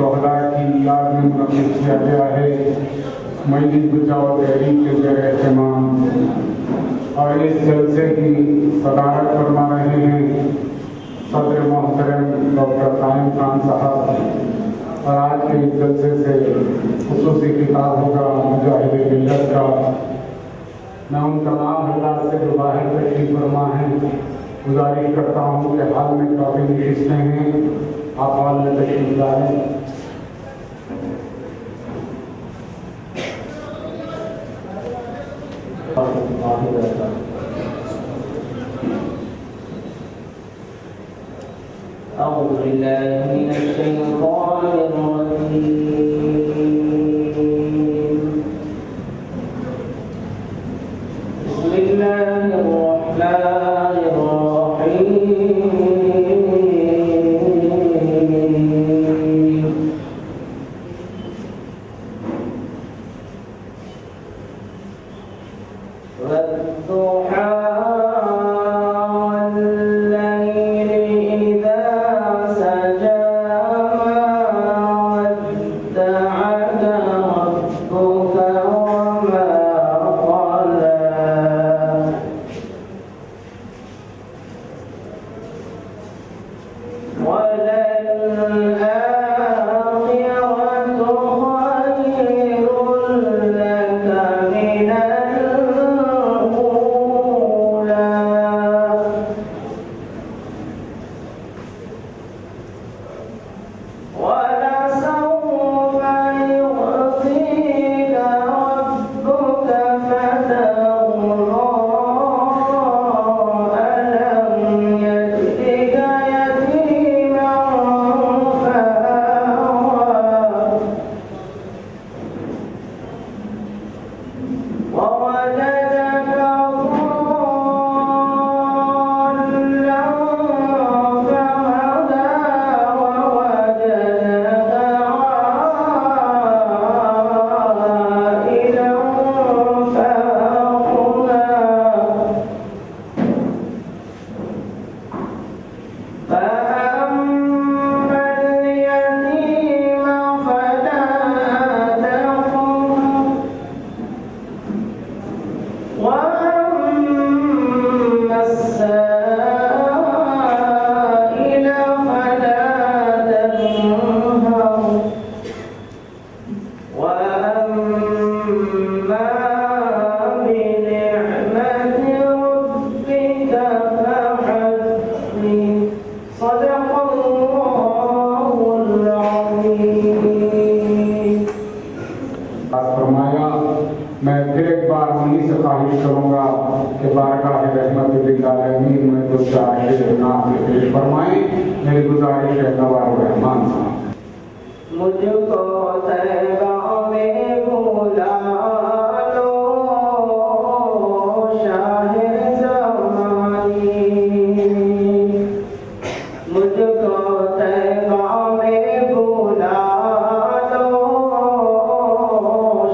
शोहदा की याद में मुनक़िद किया गया है। मजलिस बचाओ तहरीक के ज़ेर एहतमाम और इस जलसे की सदारत फरमा रहे हैं सदर मोहतरम डॉक्टर कायम खान साहब। और आज के इस जलसे से खुसूसी खिताब होगा मुजाहिद मिल्लत का। मैं उन तमाम हज़रात से जो बाहर तशरीफ़ फरमा हैं गुजारिश करता हूँ कि हाल में काफ़ी नशिस्तें हैं, आप हाल में तशरीफ़ लाएं। أعوذ بالله من الشيطان الرجيم بسم الله الرحمن الرحيم والضحى मैं फिर एक बार उन्हीं से ख्वाहिश करूँगा कि बारगाह रहमत लिल आलमीन में तो शाहिद नाम पेश फरमाएं। मेरी गुजारिश है नवाब रहमान साहब। मुझको तैबा में भुला लो शाहे ज़मानी, मुझको तैबा में भुला लो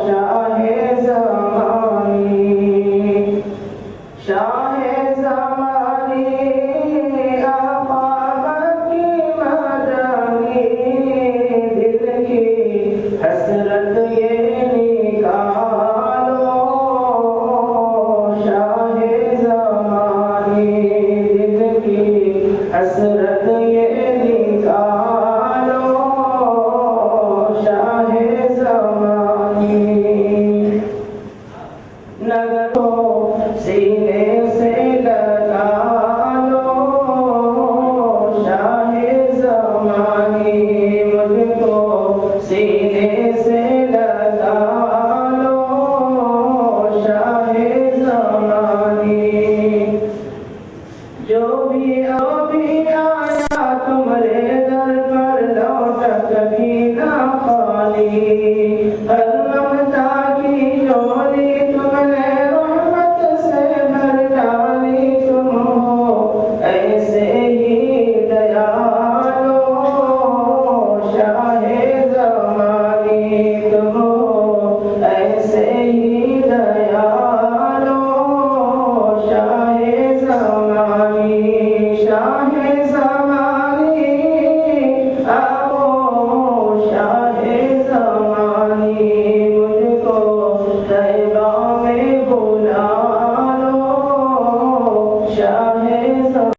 शाहे ज़मानी, शाहे ज़मानी हसरत ये निकालो शाहे ज़मानी, दिल की हसरत ये निकालो शाहे ज़मानी। नगरो सीने से लगा लो शाहे ज़मानी, मुझको सीने से लगा लो शाहे ज़मानी। जो भी अभी आया तुम्हारे दर पर लौट कभी ना खाली, हर